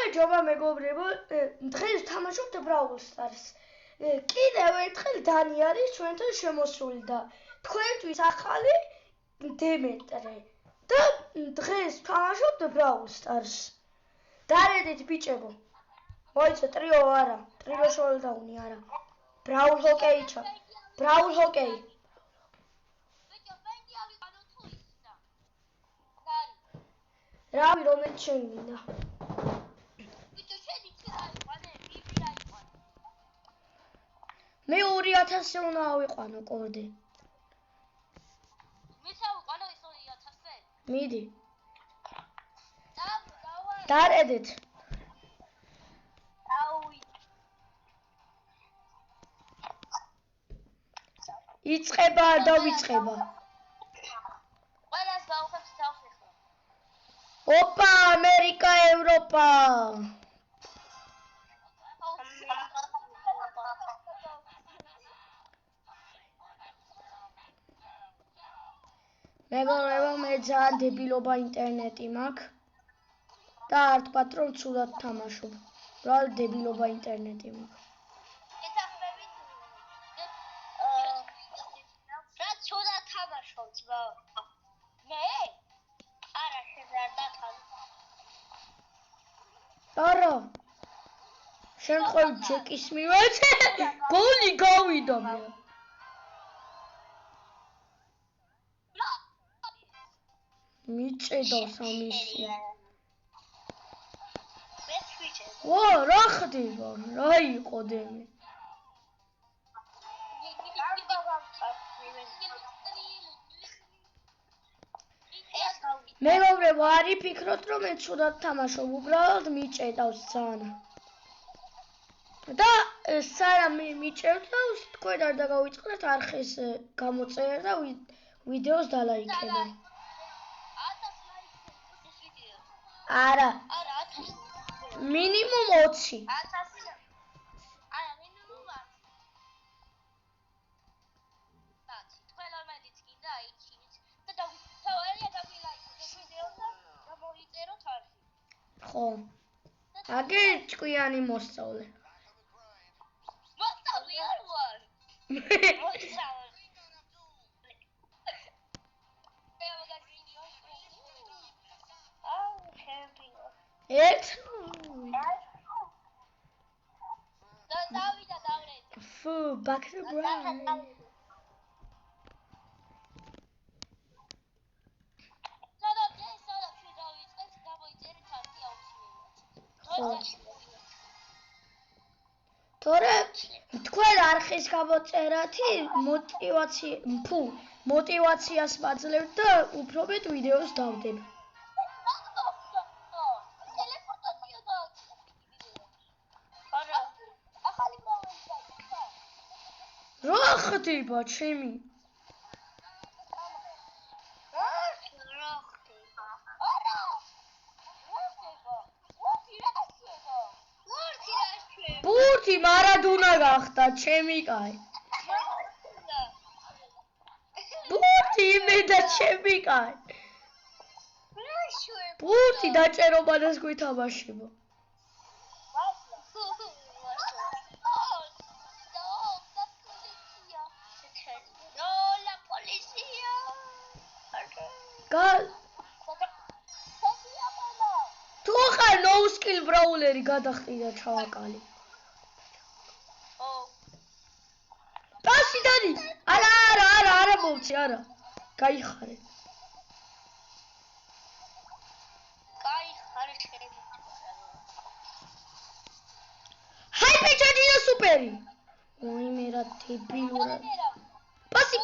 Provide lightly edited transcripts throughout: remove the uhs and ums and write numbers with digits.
გამარჯობა მეგობრებო, დღეს ვთამაშობთ Brawl Stars. კიდევ ერთხელ დანი არის ჩვენთან შემოსული და თქვენთვის ახალი დემეტრე. და დღეს ვთამაშობთ Brawl Stars. დარედით ბიჭებო. მოიცა ტრიო არა, ტრიო შოულდაუნი არა. Brawl Hockey ჩა. Brawl Hockey. რავი რომელიც შემინდა. მე 2000-ზე უნდა ავიყვანო კორდი. მისა ვიყანო ის 2000-ზე? მიდი. დარედით. აუი. იწყება და ვიწყება. ყველას გავხებს თავს ახლა. ოპა, ამერიკა, ევროპა. მეგობრებო, მე ძალიან დებილობა ინტერნეტი მაქვს და არ თქვათ რომ ცუდად თამაშობ. უბრალოდ დებილობა ინტერნეტი მაქვს. რა ცუდად თამაშობ ძმა? მე? არა, შენ არ დათამაშ. არა. შემთხვევით ჯეკის მივეცე, გოლი გავიდა მე. მიჭედავს ამისი. ვა, რა ხდება? რა იყო დემე? მეგობრებო, არ იფიქროთ რომ მე ცუდად თამაშობ, უბრალოდ მიჭედავს ძალიან. და სანამ მიჭევთ და თქვენ არ დაგავიწყდეთ არხის გამოწერა და ვიდეოს დალაიქება. არა. არა, 1000. მინიმუმ 20. 1000. არა, მინიმუმ 10. თქვენ რომელიც კიდე აიჩინეთ და თავარია დაგილაიქოთ ვიდეო და გამოიწეროთ არხი. ხო. აგე ჭკვიანი მოსწავლე. მოსწავლე არ ვარ. მოსწავლე. ერთ და დავიდა დავრეთ. Фу, back to ground. თორე თქვენ არხის გამოწერათი მოტივაციას მაძლევთ და უფრო მეტ ვიდეოს დავდებ. რა ხდება ჩემი? ბურთი მარადონა გახდა ჩემი კაი. ბურთი მე და ჩემი კაი. ბურთი დაჭერობანას გვითამაშება. თუ ხარ no skill brawler-ი გადახტიდა ჩავაკალი. პასი დანი. არა მომცი, არა. გაიხარე. შენ. ჰაი პეჭადია სუპერი. ой, მე რა დებილურა. პასი.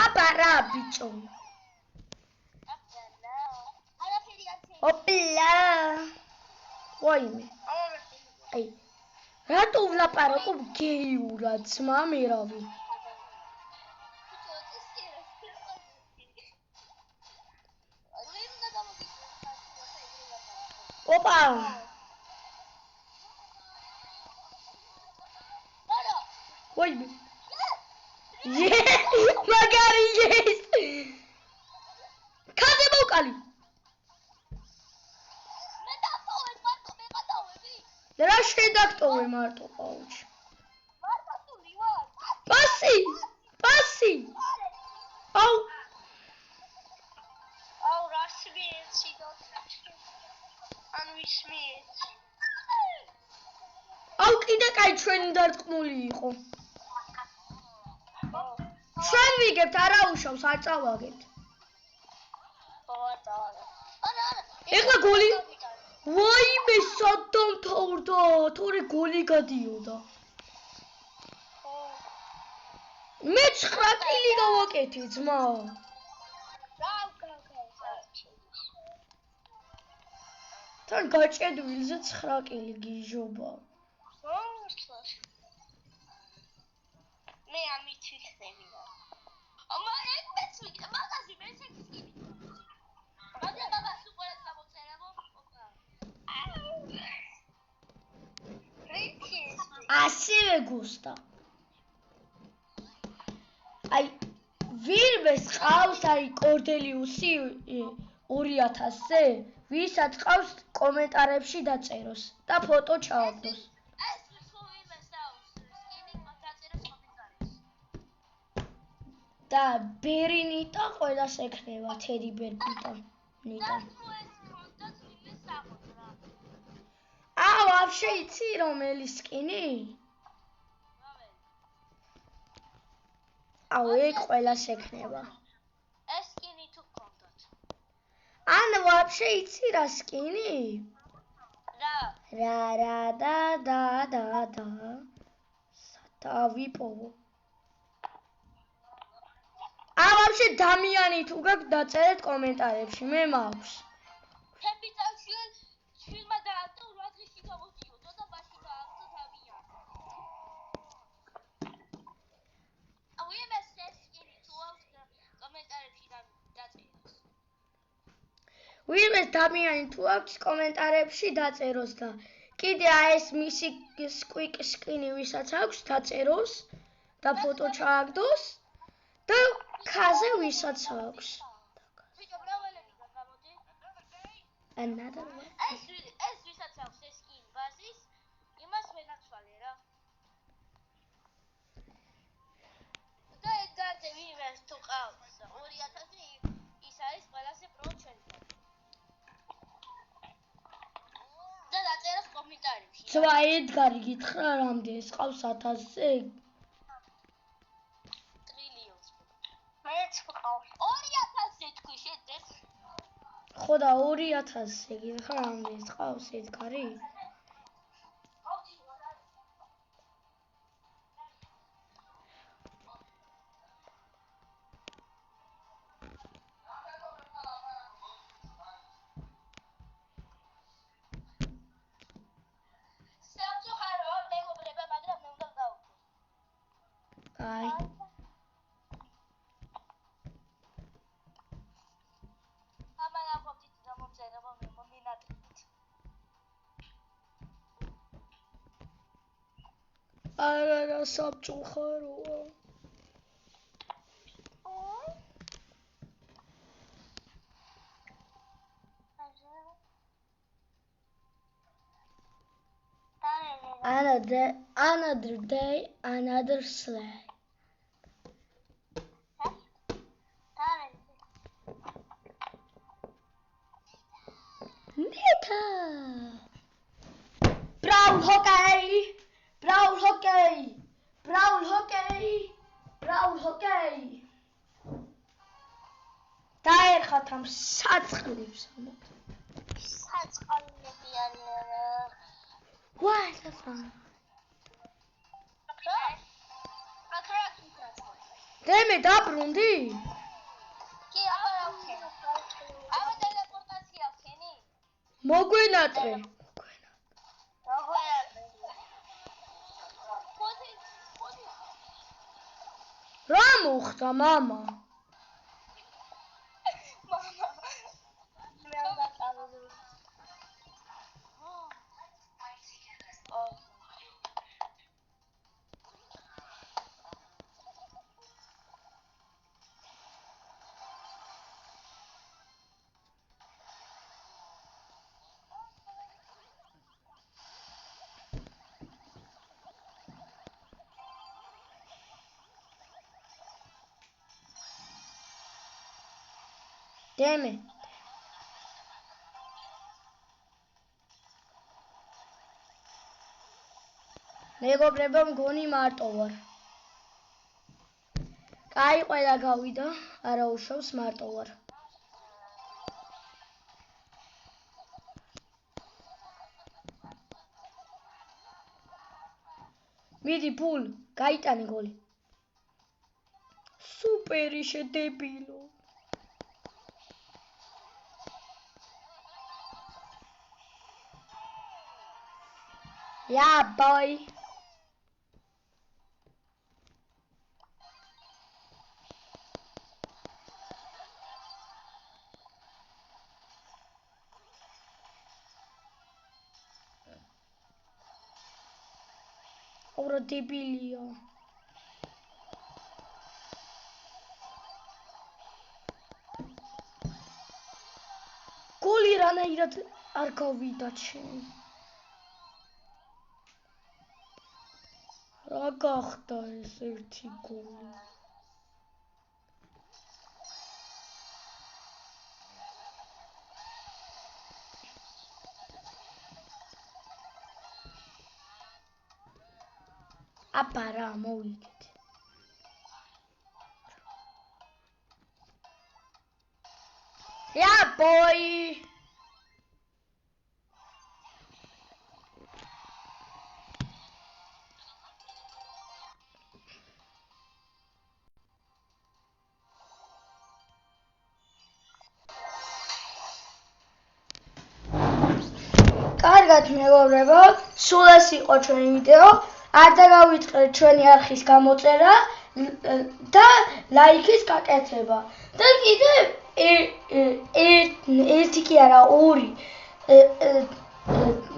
აბა რა ბიჭო. ოპლა. ვაიმე. აი. რატო ვლაპარაკობ გეიურად, ძმა მერავი? ოპა. ვაიმე. Magari yes! მარტოვე მარტო ყაუჩი. მარტოსული ვარ. პასი. აუ რა სმიეცი და ან ვისმიეც. აუ კიდე კაი ჩვენი დარწმული იყო. ჩვენ ვიგებთ არა უშავს არ წავაგებთ. არა. ეხლა გოლი ვაიმე სადამთავრდა თორე გოლი გადიოდა. მე 9 კილი გავაკეთე ძმა. თან გაჭედვილზე 9 კილი გიჟობა. მე ამით ვიხდები. ამა ეგ მეც ვიყე, მაგაზი მე სექს კილი. მაგრამ ბაბას უყურეთ გამოწერებო. ასევე გუსტა. აი ვირმეს ყავს აი კორდელიუსი 2000-ზე, ვისაც ყავს კომენტარებში დაწეროს და ფოტო ჩააგდოს. ეს თუ ვირმეს აქვს სკინი დაწეროს კომენტარებში. და ბერინიტა ყველას ექნება თედი ბერნიტა. და თუ ეს კონდაც ვირმეს აქვს რა. ვაფშე იცი რომელი სკინი? ეგ ყველას ექნება. ეს სკინი თუ კონდოთ. ან ვაფშე იცი რა სკინი? რა და დავიპოვო. ვაფშე დამიანი თუ გაქვს დაწერეთ კომენტარებში, მე მაქვს. თემი წავშილ ფილმა დაატო 8 დღეში გამოდიოდა და მაშინ გააგზო დამიანი. ვიმეს ეს სკინი თუ აქვს კომენტარებში დაწეროს. ვიმეს დამიანი თუ აქვს კომენტარებში დაწეროს და კიდე ეს მისი სკვიკ სკინი ვისაც აქვს დაწეროს და ფოტო ჩააგდოს და ქაზე ვისაც აქვს. ვიდეო ბრაველები გამოდი. Another one. ეს ვისაც აქვს ეს სკინი ბაზის, იმას ვენაცვალე რა. და ეგ გარდა ვიღეს თუ ყავს 2000-ი ის არის ყველაზე პრო ჩემპიონი. და დაწეროს კომენტარებში. ძმა ედგარი გითხრა რამდენს ყავს 1000-ზე? ტრილიონს. მეც ყავს 2000-ზე თქვი შედეს. ხო და 2000-ზე გითხრა რამდენს ყავს ედგარი? Ai. Ara sabçuxaroa. Another day, another sleigh. Nita. Brown hockey. Brown hockey. Brown hockey. Brown hockey. დაერხათ ამ საწყლებს. საწყლები არიან. What the fuck? დემე დაბრუნდი? კი, აბა ვქენ. აბა ტელეპორტაცია ვქენი? მოგვენატრე. რა მოხდა, მამა? დემე. მეგობრებო, მგონი მარტო ვარ. კაი, ყველა გავიდა, არა უშავს, მარტო ვარ. მიდი ფულ, გაიტანე გოლი. სუპერი შედებილო. Yeah, boy. Ora debilio. Goli რანაირად არ გავიდა ჩემი. რა გახდა ეს ერთი გოლი? აბა რა მოვიგეთ. Yeah, boy. კარგად მეგობრებო, სულ ეს იყო ჩვენი ვიდეო. არ დაგავიწყდეთ ჩვენი არხის გამოწერა და ლაიქის გაკეთება. და კიდე ერთი კი არა, ორი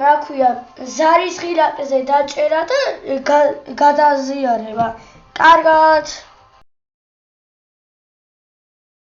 რა ქვია, ზარის ღილაკზე დაჭერა და გადაზიარება. კარგად.